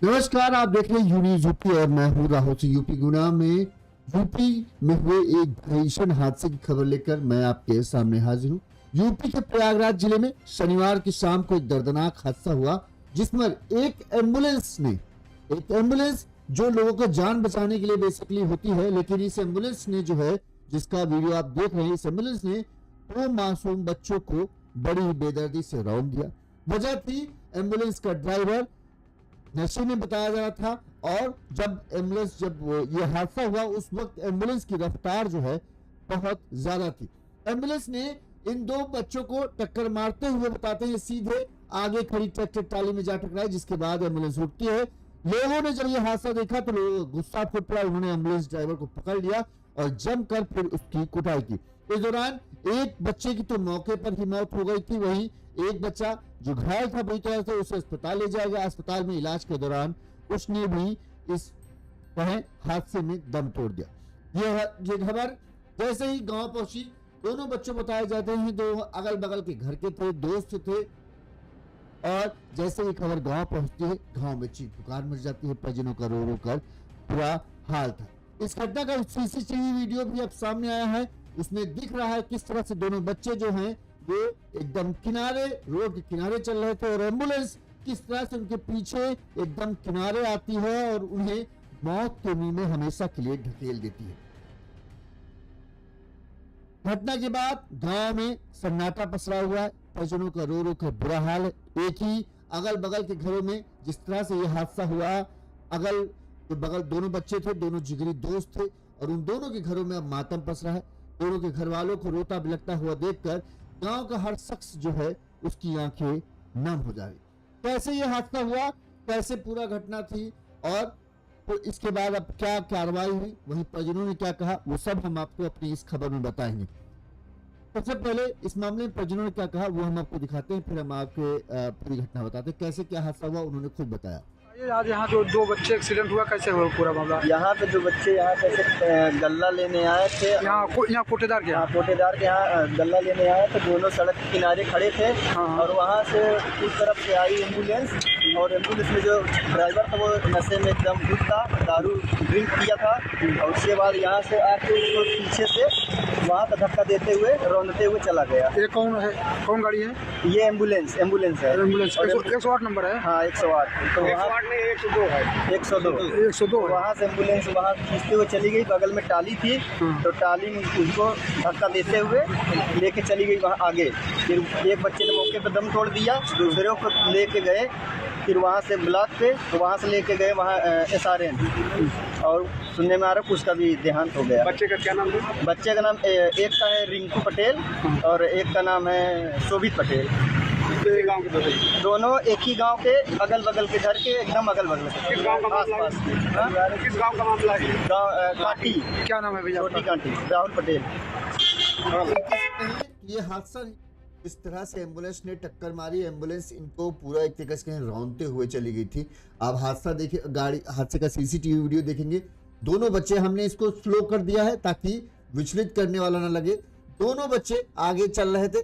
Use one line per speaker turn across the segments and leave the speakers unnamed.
नमस्कार, आप देख रहे हैं यूनिज यूपी और मैं हूं राहुल सिंह। यूपी गुना में यूपी में हुए एक भीषण हादसे की खबर लेकर मैं आपके सामने हाजिर हूं। यूपी के प्रयागराज जिले में शनिवार की शाम को एक दर्दनाक हादसा हुआ जिसमें एक एम्बुलेंस जो लोगों का जान बचाने के लिए बेसिकली होती है, लेकिन इस एम्बुलेंस ने जो है, जिसका वीडियो आप देख रहे हैं, इस एम्बुलेंस ने दो मासूम बच्चों को बड़ी बेदर्दी से रौंद दिया। वजह थी एम्बुलेंस का ड्राइवर नशे में बताया जा रहा था, और जब ये हादसा हुआ उस वक्त एम्बुलेंस की रफ्तार जो है बहुत ज्यादा थी। एम्बुलेंस ने इन दो बच्चों को टक्कर मारते हुए बताते हैं सीधे आगे खड़ी ट्रैक्टर ट्राली में जा टकराई, जिसके बाद एम्बुलेंस रुकती है। लोगों ने जब ये हादसा देखा तो गुस्सा फूट पड़ा। उन्होंने एम्बुलेंस ड्राइवर को पकड़ लिया और जमकर फिर उसकी कुटाई की। इस दौरान एक बच्चे की तो मौके पर ही मौत हो गई थी, वहीं एक बच्चा जो घायल था बुरी तरह से, उसे अस्पताल ले जाया गया। अस्पताल में इलाज के दौरान उसने भी इस हादसे में दम तोड़ दिया। ये खबर जैसे ही गांव पहुंची, दोनों बच्चे बताए जाते हैं दो अगल बगल के घर के थे, दोस्त थे, और जैसे ही खबर गांव पहुंचती है, गांव में चीख पुकार मच जाती है। परिजनों का रो रो कर बुरा हाल था। इस घटना का सीसीटीवी वीडियो भी अब सामने आया है। उसमें दिख रहा है किस तरह से दोनों बच्चे जो हैं वो एकदम रोड के किनारे चल रहे थे, और एम्बुलेंस किस तरह से उनके पीछे एकदम किनारे आती है और उन्हें मौत के मुंह में हमेशा के लिए ढकेल देती है। घटना के बाद गांव में सन्नाटा पसरा हुआ है। परिजनों का रो रो कर बुरा हाल है। एक ही अगल बगल के घरों में जिस तरह से यह हादसा हुआ, अगल बगल दोनों बच्चे थे, दोनों जिगरी दोस्त थे, और उन दोनों के घरों में अब मातम पसरा है। दोनों के घर वालों को रोता बिलखता हुआ देखकर गांव का हर शख्स जो है उसकी आंखें नम हो जा रही। कैसे ये हादसा हुआ, कैसे पूरा घटना थी, और तो इसके बाद अब क्या कार्रवाई हुई, वहीं परिजनों ने क्या कहा, वो सब हम आपको अपनी इस खबर में बताएंगे। सबसे पहले इस मामले में परिजनों ने क्या कहा वो हम आपको दिखाते हैं, फिर हम आपको पूरी घटना बताते हैं कैसे क्या हादसा हुआ। उन्होंने खुद बताया।
आज यहाँ जो दो बच्चे एक्सीडेंट हुआ, कैसे हुआ पूरा मामला?
यहाँ पे जो बच्चे यहाँ पे गल्ला लेने आए थे,
यहाँ कोटेदार के
कोटेदार के यहाँ गल्ला लेने आए थे। दोनों सड़क के किनारे खड़े थे।
हाँ।
और वहाँ से उस तरफ से आई एम्बुलेंस, और एम्बुलेंस में जो ड्राइवर था वो नशे में एकदम धुत था, दारू ड्रिंक किया था, और उसके बाद यहाँ से आके उसको पीछे से वहाँ का धक्का देते हुए रौंदते हुए चला गया।
ये कौन है, कौन गाड़ी है?
ये एम्बुलेंस है।
एम्बुलेंस 108 नंबर है।
हाँ 108। तो वहाँ
102 है।
102 वहाँ से एम्बुलेंस वहाँ खींचते हुए चली गई। बगल में टाली थी, तो टाली में उसको धक्का देते हुए लेके चली गई वहाँ आगे। फिर एक बच्चे ने मौके पर दम तोड़ दिया, दूसरे को लेके गए, फिर वहाँ से ब्लॉक पे, तो वहाँ से लेके गए वहाँ SRN, और सुनने में आ रहा है उसका भी देहांत हो गया।
बच्चे का क्या नाम है?
बच्चे का नाम एक का है रिंकू पटेल और एक का नाम है शोभित पटेल।
गाँव के
दोनों एक ही गांव के अगल बगल के घर के, एकदम अगल बगल के।
किस गाँव का
आस-पास
किस गाँव का मामला है?
गाँव काटी।
क्या नाम है भैया?
छोटी काटी, राहुल पटेल।
ये हादसा इस तरह से एम्बुलेंस ने टक्कर मारी। एम्बुलेंस इनको पूरा एक तरीके से रौंदते हुए चली गई थी। आप हादसा देखिए, हादसे का सीसीटीवी वीडियो देखेंगे। दोनों बच्चे, हमने इसको स्लो कर दिया है ताकि विचलित करने वाला ना लगे। दोनों बच्चे आगे चल रहे थे,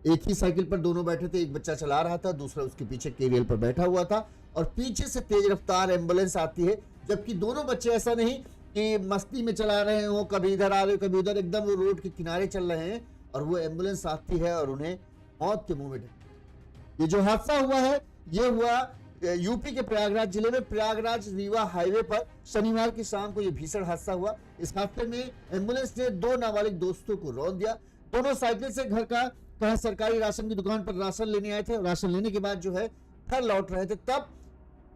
एक ही साइकिल पर दोनों बैठे थे। एक बच्चा चला रहा था, दूसरा उसके पीछे कैरियर पर बैठा हुआ था, और पीछे से तेज रफ्तार एम्बुलेंस आती है। जबकि दोनों बच्चे ऐसा नहीं कि मस्ती में चला रहे हो, कभी इधर आ रहे हो कभी उधर, एकदम वो रोड के किनारे चल रहे हैं, और वो एम्बुलेंस आती है और उन्हें मौत के मुंह में ढकेल। ये जो हादसा हुआ है, ये हुआ यूपी के प्रयागराज जिले में प्रयागराज रीवा हाईवे पर शनिवार की शाम को ये भीषण हादसा हुआ। इस हादसे में एम्बुलेंस ने दो नाबालिग दोस्तों को रौंद दिया। दोनों साइकिल से घर का कहा सरकारी राशन की दुकान पर राशन लेने आए थे। राशन लेने के बाद जो है घर लौट रहे थे, तब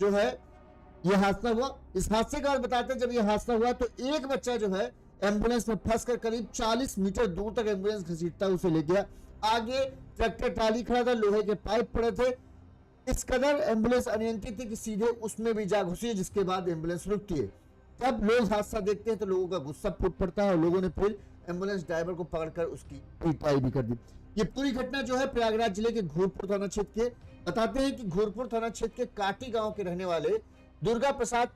जो है यह हादसा हुआ। इस हादसे का बताते हैं, जब यह हादसा हुआ तो एक बच्चा जो है एम्बुलेंस में फंसकर करीब 40 मीटर दूर तक एम्बुलेंस घसीटता उसे ले गया। आगे ट्रैक्टर ट्राली खड़ा था, लोहे के पाइप पड़े थे। इस कदर एम्बुलेंस अनियंत्रित थी कि सीधे उसमें भी जा घुसी, जिसके बाद एम्बुलेंस रुकती है। जब लोग हादसा देखते हैं तो लोगों का गुस्सा फूट पड़ता है, और लोगों ने फिर एम्बुलेंस ड्राइवर को पकड़कर उसकी पिटाई भी कर दी। ये पूरी घटना जो है प्रयागराज जिले के घोरपुर थाना क्षेत्र के, बताते हैं कि घोरपुर थाना क्षेत्र के काटी गांव के रहने वाले दुर्गा प्रसाद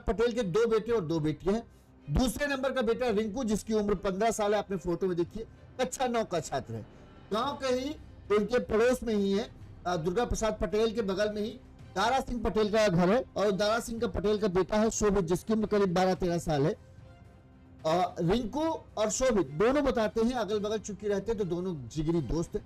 पटेल के दो बेटे और दो बेटियां हैं। दूसरे नंबर का बेटा रिंकू, जिसकी उम्र 15 साल है, आपने फोटो में देखिए, कक्षा 9 का छात्र है। गांव के ही उनके पड़ोस में ही है, दुर्गा प्रसाद पटेल के बगल में ही दारा सिंह पटेल का घर है और दारा सिंह का पटेल का बेटा है शोभित, जिसकी उम्र करीब 12-13 साल है। रिंकू और शोभित दोनों बताते हैं अगल बगल चुकी रहते हैं, तो दोनों जिगरी दोस्त हैं।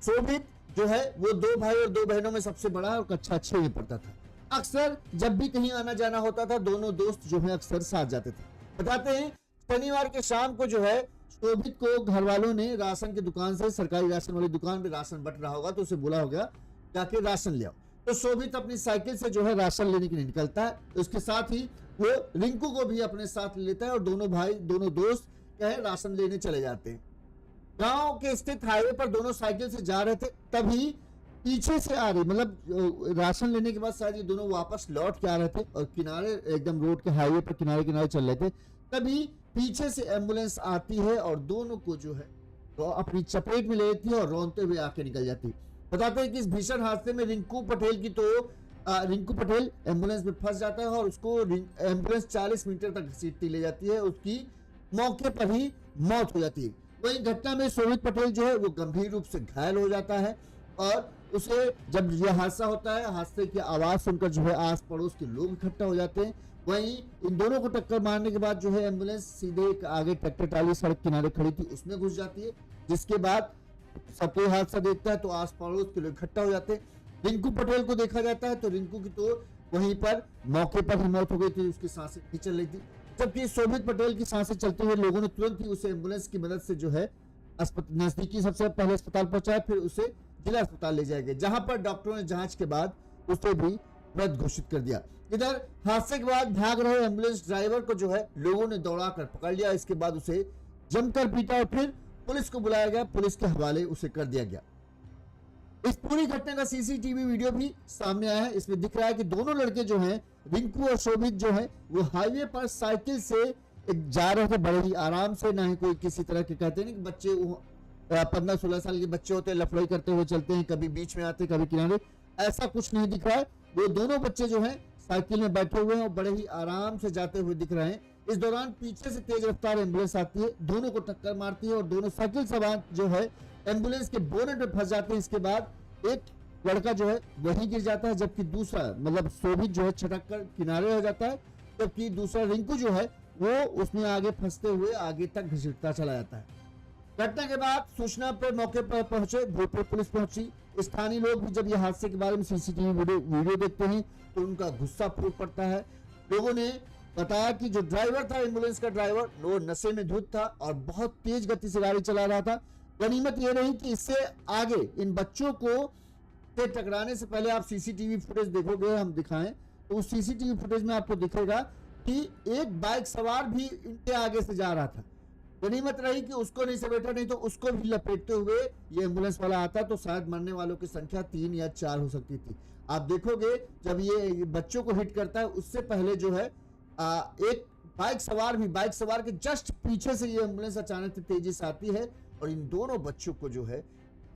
शोभित जो है वो 2 भाई और 2 बहनों में सबसे बड़ा है और कक्षा 6 में पढ़ता था। अक्सर जब भी कहीं आना जाना होता था दोनों दोस्त जो है अक्सर साथ जाते थे। बताते हैं शनिवार के शाम को जो है शोभित को घर वालों ने राशन की दुकान से, सरकारी राशन वाली दुकान में राशन बट रहा होगा तो उसे बोला होगा जाके राशन ले आओ। तो शोभित अपनी साइकिल से जो है राशन लेने के लिए निकलता है। उसके साथ ही वो रिंकू को भी अपने साथ लेता है और दोनों दोस्त कहे राशन लेने चले जाते हैं। गांव के स्थित हाईवे पर दोनों साइकिल से जा रहे थे, तभी पीछे से आ रही, मतलब राशन लेने के बाद शायद ये दोनों वापस लौट के आ रहे थे और किनारे एकदम रोड के हाईवे पर किनारे किनारे चल रहे थे, तभी पीछे से एम्बुलेंस आती है और दोनों को जो है तो अपनी चपेट में ले लेती है और रोते हुए आके निकल जाती है। बताते हैं कि इस भीषण हादसे में रिंकू पटेल एम्बुलेंस में फंस जाता है और उसको एम्बुलेंस 40 मीटर तक घसीटती ले जाती है, उसकी मौके पर ही मौत हो जाती है। वही घटना में शोभित पटेल जो है वो गंभीर रूप से घायल हो जाता है और उसे जब यह हादसा होता है, हादसे की आवाज सुनकर जो है आस पड़ोस के लोग इकट्ठा हो जाते हैं। वहीं इन दोनों को टक्कर मारने के बाद जो है एम्बुलेंस सीधे आगे ट्रैक्टर ट्राली सड़क किनारे खड़ी थी उसमें घुस जाती है, जिसके बाद सब कोई हादसा देखता है तो आस पड़ोस के लोग इकट्ठा हो जाते हैं। रिंकू पटेल को देखा जाता है तो रिंकू की तो वहीं पर मौके पर ही मौत हो गई थी, उसकी सांसें नहीं चल रही थी। जबकि शोभित पटेल की सांसें चलते हुए लोगों ने तुरंत ही उसे एम्बुलेंस की मदद से जो है नजदीकी सबसे पहले अस्पताल पहुंचाया, फिर उसे जिला अस्पताल ले जाया गया, जहां पर डॉक्टरों ने जांच के बाद उसे भी मृत घोषित कर दिया। इधर हादसे के बाद भाग रहे एम्बुलेंस ड्राइवर को जो है लोगों ने दौड़ाकर पकड़ लिया, इसके बाद उसे जमकर पीटा और फिर पुलिस को बुलाया गया, पुलिस के हवाले उसे कर दिया गया। इस पूरी घटना का सीसीटीवी वीडियो भी सामने आया है। इसमें दिख रहा है कि दोनों लड़के जो हैं रिंकू और शोभित जो है वो हाईवे पर साइकिल से जा रहे थे बड़े ही आराम से, ना ही कोई किसी तरह के कहते नहीं कि बच्चे 15-16 साल के बच्चे होते हैं लफड़ाई करते हुए चलते हैं, कभी बीच में आते कभी किनारे, ऐसा कुछ नहीं दिख रहा है। वो दोनों बच्चे जो हैं साइकिल में बैठे हुए हैं और बड़े ही आराम से जाते हुए दिख रहे हैं। इस दौरान पीछे से तेज रफ्तार एम्बुलेंस आती है, दोनों को टक्कर मारती है और दोनों साइकिल सवार जो है एम्बुलेंस के बोनेट में फंस जाते हैं। इसके बाद एक लड़का जो है वहीं गिर जाता है, जबकि दूसरा मतलब शोभित जो है छटक कर किनारे हो जाता है, जबकि दूसरा रिंकू जो है वो उसमें आगे फंसते हुए आगे तक घसीटता चला जाता है। घटना के बाद सूचना पर मौके पर पहुंचे भोजपुर पुलिस पहुंची। स्थानीय लोग भी जब यह हादसे के बारे में सीसीटीवी वीडियो देखते हैं तो उनका गुस्सा फूट पड़ता है। लोगों ने बताया कि जो ड्राइवर था एम्बुलेंस का ड्राइवर वो नशे में धुत था और बहुत तेज गति से गाड़ी चला रहा था। गनीमत ये रही कि इससे आगे इन बच्चों को से टकराने से पहले आप सीसीटीवी फुटेज देखोगे, हम दिखाएं तो उस सीसीटीवी फुटेज में आपको दिखेगा कि एक बाइक सवार भी इनके आगे से जा रहा था। गनीमत रही कि उसको नहीं समेटा, नहीं तो उसको भी लपेटते हुए ये एम्बुलेंस वाला आता तो शायद मरने वालों की संख्या 3 या 4 हो सकती थी। आप देखोगे जब ये बच्चों को हिट करता है उससे पहले जो है एक बाइक सवार के जस्ट पीछे से ये एम्बुलेंस अचानक तेजी से आती है और इन दोनों बच्चों को जो है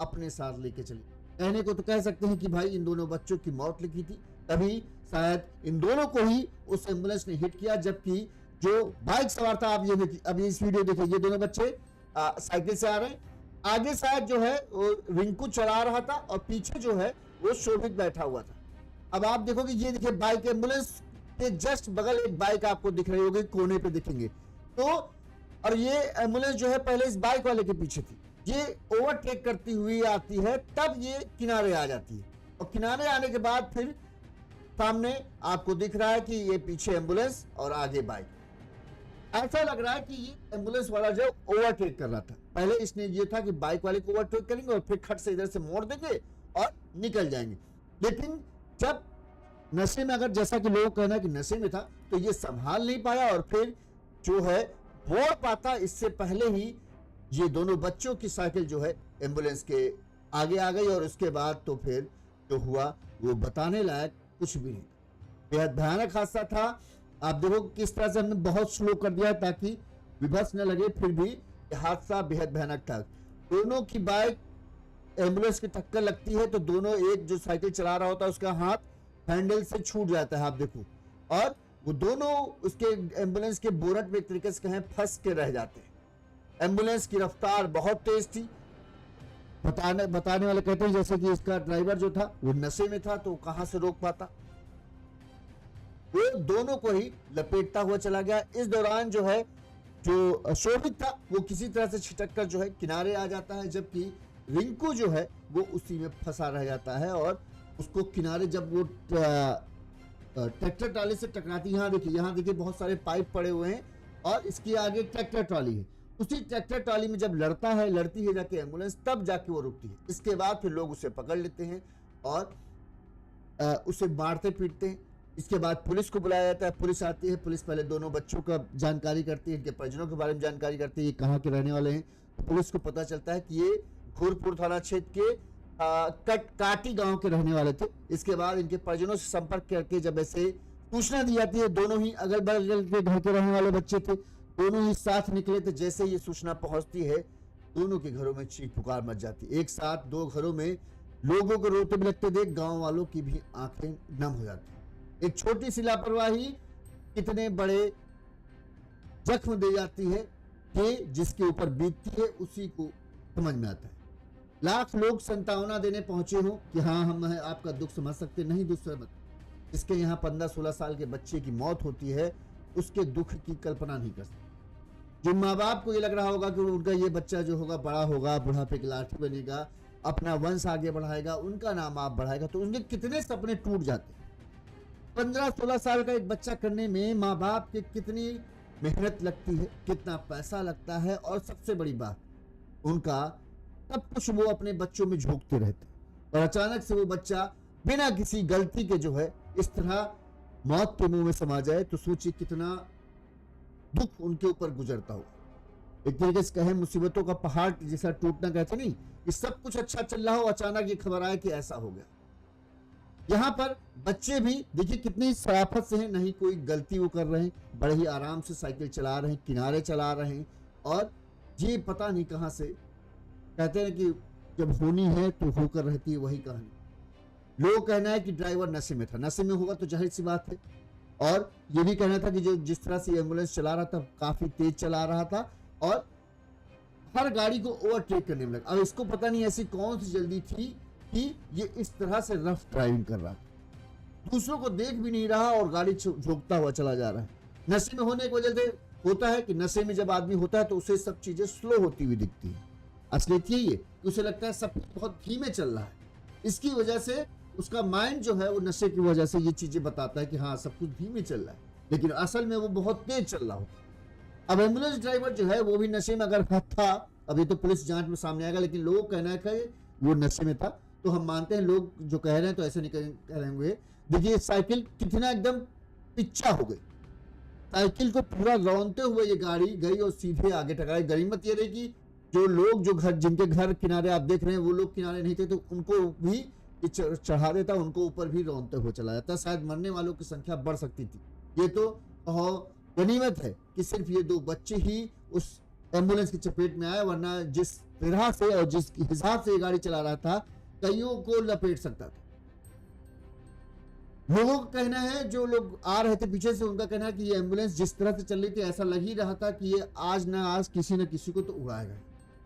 अपने साथ लेके चली। कहने को तो कह सकते हैं कि भाई इन दोनों बच्चों की मौत लिखी थी, तभी शायद इन दोनों को ही उस एम्बुलेंस ने हिट किया। जबकि जो बाइक सवार था, आप ये देखिए, अभी इस वीडियो देखिए, ये दोनों बच्चे साइकिल से आ रहे हैं, आगे शायद जो है वो रिंकू चला रहा था और पीछे जो है वो शोभित बैठा हुआ था। अब आप देखोगे ये देखिए बाइक एम्बुलेंस के जस्ट बगल एक बाइक आपको दिख रही होगी, कोने पे दिखेंगे तो, और ये एम्बुलेंस जो है पहले इस बाइक वाले के पीछे थी, ये ओवरटेक करती हुई आती है, तब ये किनारे आ जाती है और किनारे आने के बाद फिर सामने आपको दिख रहा है कि ये पीछे एम्बुलेंस और आगे बाइक। ऐसा लग रहा है कि ये एम्बुलेंस वाला जो ओवरटेक कर रहा था, पहले इसने ये था कि बाइक वाले को ओवरटेक करेंगे और फिर खट से इधर से मोड़ देंगे और निकल जाएंगे, लेकिन जब नशे में, अगर जैसा कि लोगों का कहना है कि नशे में था, तो ये संभाल नहीं पाया और फिर जो है मोड़ पाता इससे पहले ही ये दोनों बच्चों की साइकिल जो है एम्बुलेंस के आगे आ गई और उसके बाद तो फिर जो हुआ वो बताने लायक कुछ भी नहीं। बेहद भयानक हादसा था। आप देखो किस तरह से हमने बहुत स्लो कर दिया है ताकि विभत्स न लगे, फिर भी हादसा बेहद भयानक था। दोनों की बाइक एम्बुलेंस की टक्कर लगती है तो दोनों, एक जो साइकिल चला रहा होता है उसका हाथ हैंडल से छूट जाता है, आप देखो, और वो दोनों उसके एम्बुलेंस के बोनट में एक तरीके से कहें फंस के रह जाते हैं। एम्बुलेंस की रफ्तार बहुत तेज थी, बताने वाले कहते हैं जैसे कि इसका ड्राइवर जो था वो नशे में था, तो कहां से रोक पाता। वो दोनों को ही लपेटता हुआ चला गया। इस दौरान जो है जो शोभित था वो किसी तरह से छिटक कर जो है किनारे आ जाता है, जबकि रिंकू जो है वो उसी में फंसा रह जाता है और उसको किनारे जब वो ट्रैक्टर ट्रॉली से टकराती, यहाँ देखिए बहुत सारे पाइप पड़े हुए हैं और इसके आगे ट्रैक्टर ट्रॉली है। उसी ट्रैक्टर ट्रॉली में जब लड़ती है जाके एम्बुलेंस, तब जाके वो रुकती है। इसके बाद फिर लोग उसे पकड़ लेते हैं और उसे मारते पीटते हैं। इसके बाद पुलिस को बुलाया जाता है, पुलिस आती है। पुलिस पहले दोनों बच्चों का जानकारी करती है, इनके परिजनों के बारे में जानकारी करती है, ये कहाँ के रहने वाले हैं। तो पुलिस को पता चलता है कि ये घोरपुर थाना क्षेत्र के काटी गांव के रहने वाले थे। इसके बाद इनके परिजनों से संपर्क करके जब ऐसे सूचना दी जाती है, दोनों ही अगल बगल के घर के रहने वाले बच्चे थे, दोनों ही साथ निकले थे। जैसे ये सूचना पहुंचती है, दोनों के घरों में चीख पुकार मच जाती है। एक साथ दो घरों में लोगों को रोते भी लगते देख गांव वालों की भी आंखें नम हो जाती। एक छोटी सी लापरवाही कितने बड़े जख्म दे जाती है कि जिसके ऊपर बीतती है उसी को समझ में आता है। लाख लोग संतावना देने पहुंचे हो कि हाँ हम आपका दुख समझ सकते, नहीं दुख समझ। जिसके यहाँ 15-16 साल के बच्चे की मौत होती है उसके दुख की कल्पना नहीं कर सकते। जो माँ बाप को ये लग रहा होगा कि उनका ये बच्चा जो होगा बड़ा होगा, बुढ़ापे की लाठी बनेगा, अपना वंश आगे बढ़ाएगा, उनका नाम आप बढ़ाएगा, तो उनके कितने सपने टूट जाते हैं। 15-16 साल का एक बच्चा करने में माँ बाप की कितनी मेहनत लगती है, कितना पैसा लगता है, और सबसे बड़ी बात उनका सब कुछ वो अपने बच्चों में झोंकते रहते हैं। और अचानक से वो बच्चा बिना किसी गलती के जो है इस तरह मौत के मुंह में समा जाए, तो सोचिए कितना दुख उनके ऊपर गुजरता हुआ। एक तरीके से कहे मुसीबतों का पहाड़ जैसा टूटना, कहते नहीं कि सब कुछ अच्छा चल रहा हो, अचानक ये खबर आए कि ऐसा हो गया। यहाँ पर बच्चे भी देखिए कितनी शराफत से हैं, नहीं कोई गलती वो कर रहे हैं, बड़े ही आराम से साइकिल चला रहे हैं, किनारे चला रहे हैं, और ये पता नहीं कहां से, कहते हैं कि जब होनी है तो होकर रहती है वही कहानी। लोगों का कहना है कि ड्राइवर नशे में था, नशे में होगा तो जाहिर सी बात है। और ये भी कहना था कि जो जिस तरह से एम्बुलेंस चला रहा था काफी तेज चला रहा था और हर गाड़ी को ओवरटेक करने में लगा। अब इसको पता नहीं ऐसी कौन सी जल्दी थी कि ये इस तरह से रफ ड्राइविंग कर रहा था, दूसरों को देख भी नहीं रहा और गाड़ी झोंकता हुआ चला जा रहा है। नशे में होने की वजह से होता है कि नशे में जब आदमी होता है तो उसे सब चीजें स्लो होती हुई दिखती है। असलियत यही है कि उसे लगता है सब बहुत धीमे चल रहा है, इसकी वजह से उसका माइंड जो है वो नशे की वजह से ये चीजें बताता है कि हाँ सब कुछ धीमे चल रहा है, लेकिन असल में वो बहुत तेज चल रहा होता है। अब एम्बुलेंस ड्राइवर जो है वो भी नशे में अगर था, अभी तो पुलिस जांच में सामने आएगा, लेकिन लोगों का कहना है कि वो नशे में था, तो हम मानते हैं लोग जो कह रहे हैं तो ऐसे नहीं कह रहे होंगे। देखिए साइकिल कितना एकदम पिच्चा हो गई, साइकिल को पूरा रौनते हुए ये गाड़ी गई और सीधे आगे टकराई। गनीमत ये रही कि जो लोग जो घर जिनके घर किनारे आप देख रहे हैं वो लोग किनारे नहीं थे, तो उनको भी चढ़ा देता, उनको ऊपर भी रौनते हुए चला जाता, शायद मरने वालों की संख्या बढ़ सकती थी। ये तो गनीमत है कि सिर्फ ये दो बच्चे ही उस एम्बुलेंस की चपेट में आए, वरना जिस तरह से और जिस हिसाब से ये गाड़ी चला रहा था कईयों को लपेट सकता था। लोगों का कहना है, जो लोग आ रहे थे पीछे से, उनका कहना है कि ये एम्बुलेंस जिस तरह से चल रही थी ऐसा लग ही रहा था कि ये आज ना आज किसी न किसी को तो उड़ाएगा।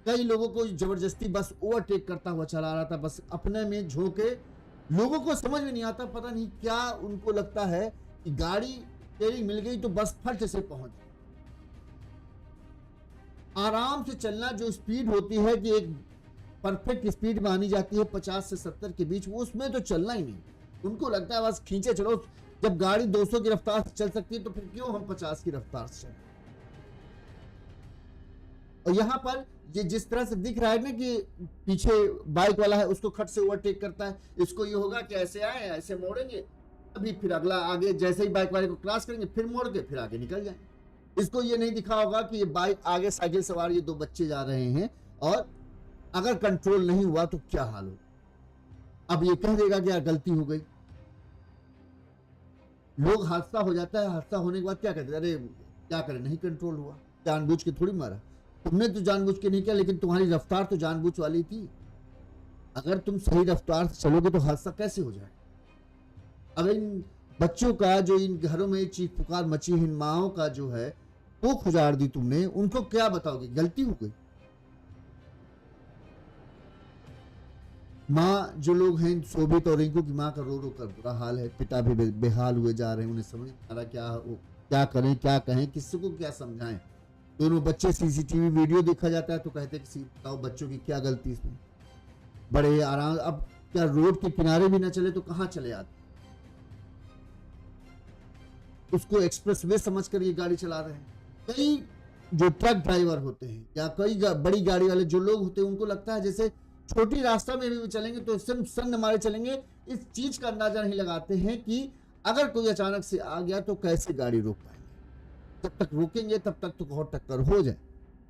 कई लोगों को जबरदस्ती बस ओवरटेक करता हुआ चला रहा था, बस अपने में झोंके। लोगों को समझ में नहीं आता, पता नहीं क्या उनको लगता है कि गाड़ी तेरी मिल गई तो बस फट से पहुंच। आराम से चलना जो स्पीड होती है कि एक परफेक्ट स्पीड मानी जाती है 50 से 70 के बीच, वो उसमें तो चलना ही नहीं। उनको लगता है बस खींचे चलो, जब गाड़ी 200 की रफ्तार से चल सकती है तो फिर क्यों हम 50 की रफ्तार से चलें। और यहां पर ये जिस तरह से दिख रहा है ना कि पीछे बाइक वाला है उसको खट से ओवरटेक करता है, इसको ये होगा कि ऐसे आए ऐसे मोड़ेंगे, अभी फिर अगला आगे जैसे ही बाइक वाले को क्रॉस करेंगे फिर मोड़ के फिर आगे निकल जाएंगे। इसको ये नहीं दिखा होगा कि ये बाइक आगे साइकिल सवार ये दो बच्चे जा रहे हैं और अगर कंट्रोल नहीं हुआ तो क्या हाल हो। अब ये कह देगा कि यार गलती हो गई। लोग हादसा हो जाता है, हादसा होने के बाद क्या कहते हैं, अरे क्या करें नहीं कंट्रोल हुआ, जानबूझ के थोड़ी मारा, तुमने तो जानबूझ के नहीं किया, लेकिन तुम्हारी रफ्तार तो जानबूझ वाली थी। अगर तुम सही रफ्तार से चलोगे तो हादसा कैसे हो जाए। अब इन बच्चों का जो इन घरों में चीख पुकार मची, इन माओं का जो है वो खुजार दी तुमने, उनको क्या बताओगे, गलती हो गई। माँ जो लोग हैं शोभित और रिंकू की माँ का रो रो कर बुरा हाल है, पिता भी बेहाल हुए जा रहे हैं, उन्हें समझ नहीं आ रहा क्या करें क्या कहें, किसी को क्या समझाएं। दोनों बच्चे सीसीटीवी वीडियो देखा जाता है तो कहते हैं कि बताओ बच्चों की क्या गलती इसमें, बड़े आराम, अब क्या रोड के किनारे भी ना चले तो कहाँ चले आते, उसको एक्सप्रेस वे समझ कर ये गाड़ी चला रहे हैं। कई जो ट्रक ड्राइवर होते हैं या कई बड़ी गाड़ी वाले जो लोग होते हैं उनको लगता है जैसे छोटी रास्ता में भी चलेंगे तो सन मारे चलेंगे, इस चीज का अंदाजा नहीं लगाते हैं कि अगर कोई अचानक से आ गया तो कैसे गाड़ी रोक पाएंगे। जब तक रोकेंगे तब तक तो बहुत टक्कर हो जाए,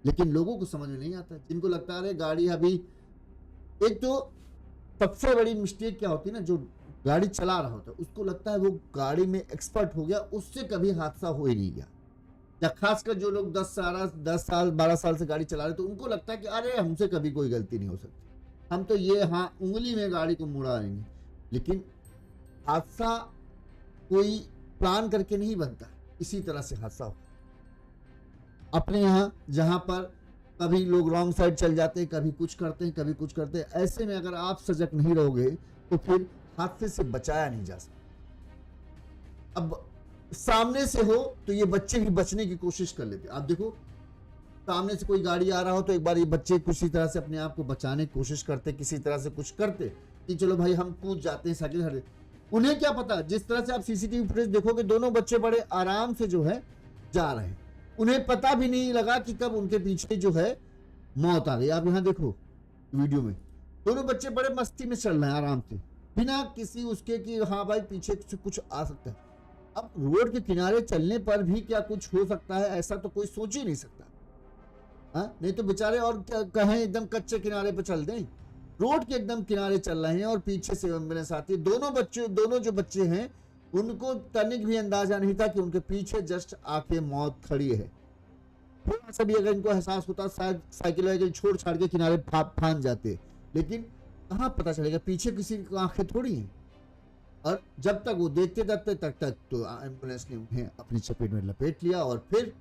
लेकिन लोगों को समझ में नहीं आता, जिनको लगता है गाड़ी अभी, एक तो सबसे बड़ी मिस्टेक क्या होती है ना, जो गाड़ी चला रहा होता है उसको लगता है वो गाड़ी में एक्सपर्ट हो गया, उससे कभी हादसा हो ही नहीं गया। या खासकर जो लोग 10 साल 12 साल से गाड़ी चला रहे तो उनको लगता है कि अरे हमसे कभी कोई गलती नहीं हो सकती, हम तो ये हाँ उंगली में गाड़ी को मुड़ा लेंगे। लेकिन हादसा कोई प्लान करके नहीं बनता, इसी तरह से हादसा हो। अपने यहाँ जहां पर कभी लोग रॉन्ग साइड चल जाते हैं, कभी कुछ करते हैं, कभी कुछ करते हैं, ऐसे में अगर आप सजग नहीं रहोगे तो फिर हादसे से बचाया नहीं जा सकता। अब सामने से हो तो ये बच्चे भी बचने की कोशिश कर लेते। आप देखो सामने से कोई गाड़ी आ रहा हो तो एक बार ये बच्चे किसी तरह से अपने आप को बचाने की कोशिश करते, किसी तरह से कुछ करते कि चलो भाई हम कूद जाते हैं, साइकिल हटे। उन्हें क्या पता, जिस तरह से आप सीसीटीवी फुटेज देखोगे दोनों बच्चे बड़े आराम से जो है जा रहे हैं, उन्हें पता भी नहीं लगा कि कब उनके पीछे जो है मौत आ गई। आप यहाँ देखो वीडियो में दोनों बच्चे बड़े मस्ती में चल रहे हैं आराम से, बिना किसी उसके कि हाँ भाई पीछे से कुछ आ सकता है। अब रोड के किनारे चलने पर भी क्या कुछ हो सकता है, ऐसा तो कोई सोच ही नहीं सकता। हाँ नहीं तो बेचारे और क्या कहें, एकदम कच्चे किनारे पे चल दें, रोड के एकदम किनारे चल रहे हैं और पीछे से एम्बुलेंस आती है। दोनों जो बच्चे हैं उनको तनिक भी अंदाजा नहीं था कि उनके पीछे जस्ट आके मौत खड़ी है। थोड़ा सा भी अगर इनको एहसास होता शायद साइकिल वाइकिल छोड़ छाड़ के किनारे फांद जाते, लेकिन कहाँ पता चलेगा, पीछे किसी की आंखें थोड़ी हैं। और जब तक वो देखते तक तो एम्बुलेंस ने उन्हें अपनी चपेट में लपेट लिया और फिर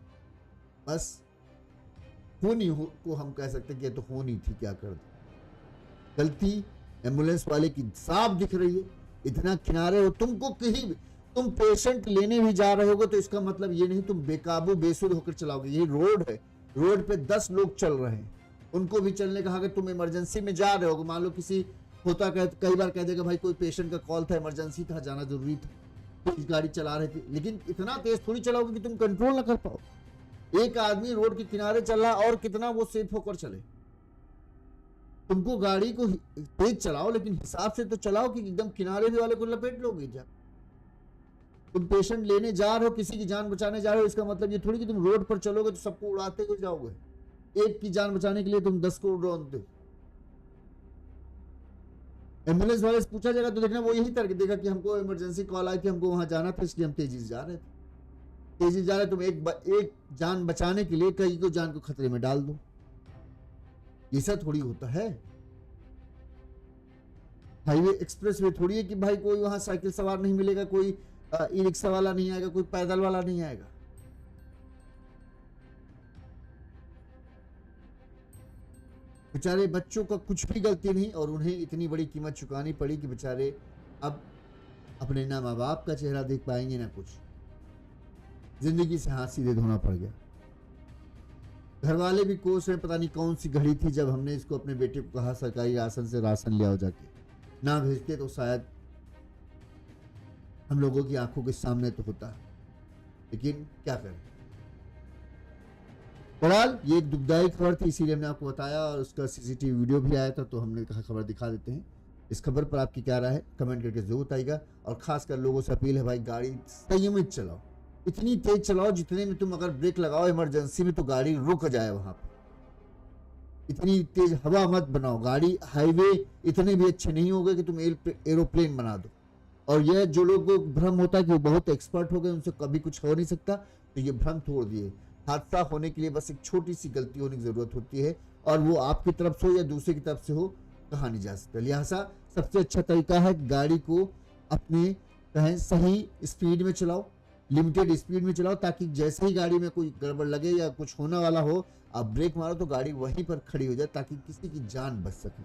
बस को हम कह सकते कि ये तो होनी थी, क्या कर दी। गलती एम्बुलेंस वाले की साफ दिख रही है। इतना किनारे हो, तुमको कहीं भी तुम पेशेंट लेने भी जा रहे होगे तो इसका मतलब ये नहीं तुम बेकाबू बेसुध होकर चलाओगे। ये रोड है, रोड पे 10 लोग चल रहे हैं, उनको भी चलने कहा कि तुम इमरजेंसी में जा रहे हो, मान लो किसी होता कई बार कह देगा भाई कोई पेशेंट का कॉल था, इमरजेंसी था, जाना जरूरी था, तो गाड़ी चला रहे थे, लेकिन इतना तेज थोड़ी चलाओगे कि तुम कंट्रोल ना कर पाओ। एक आदमी रोड के किनारे चल रहा और कितना वो सेफ होकर चले। तुमको गाड़ी को तेज चलाओ लेकिन हिसाब से तो चलाओ कि एकदम किनारे भी वाले को लपेट लोगे। जा तुम पेशेंट लेने जा रहे हो, किसी की जान बचाने जा रहे हो, इसका मतलब ये थोड़ी कि तुम रोड पर चलोगे तो सबको उड़ाते हुए जाओगे। एक की जान बचाने के लिए तुम 10 को उड़ाते हो। एम्बुलेंस वाले से पूछा जाएगा तो देखना वो यही तर्क देगा कि हमको इमरजेंसी कॉल आई कि हमको वहां जाना था, इसलिए हम तेजी से जा रहे थे। तेजी जा रहे तुम एक जान बचाने के लिए कई को जान को खतरे में डाल दो, ये सब थोड़ी होता है। हाईवे एक्सप्रेस वे थोड़ी है कि भाई कोई वहां साइकिल सवार नहीं मिलेगा, कोई ई रिक्शा वाला नहीं आएगा, कोई पैदल वाला नहीं आएगा। बेचारे बच्चों का कुछ भी गलती नहीं और उन्हें इतनी बड़ी कीमत चुकानी पड़ी कि बेचारे अब अपने ना माँ बाप का चेहरा देख पाएंगे ना कुछ, जिंदगी से हाथ सीधे धोना पड़ गया। घर वाले भी कोस में, पता नहीं कौन सी घड़ी थी जब हमने इसको अपने बेटे को कहा सरकारी राशन से राशन ले आओ जाके, ना भेजते तो शायद हम लोगों की आंखों के सामने तो होता, लेकिन क्या करें। बहरहाल ये एक दुखदायी खबर थी, इसीलिए हमने आपको बताया और उसका सीसीटीवी वीडियो भी आया था तो हमने कहा खबर दिखा देते हैं। इस खबर पर आपकी क्या राय है कमेंट करके जरूर बताइएगा। और खासकर लोगों से अपील है भाई गाड़ी संयमित चलाओ, इतनी तेज चलाओ जितने में तुम अगर ब्रेक लगाओ इमरजेंसी में तो गाड़ी रुक जाए वहां पर। इतनी तेज हवा मत बनाओ, गाड़ी हाईवे इतने भी अच्छे नहीं हो गए कि तुम एरोप्लेन बना दो। और यह जो लोगों को भ्रम होता है कि वो बहुत एक्सपर्ट हो गए, उनसे कभी कुछ हो नहीं सकता, तो ये भ्रम तोड़ दिए। हादसा होने के लिए बस एक छोटी सी गलती होने की जरूरत होती है और वो आपकी तरफ से हो या दूसरे की तरफ से हो, कहा नहीं जा सकता। लिहाजा सबसे अच्छा तरीका है गाड़ी को अपने कहें सही स्पीड में चलाओ, लिमिटेड स्पीड में चलाओ, ताकि जैसे ही गाड़ी में कोई गड़बड़ लगे या कुछ होने वाला हो आप ब्रेक मारो तो गाड़ी वहीं पर खड़ी हो जाए ताकि किसी की जान बच सके।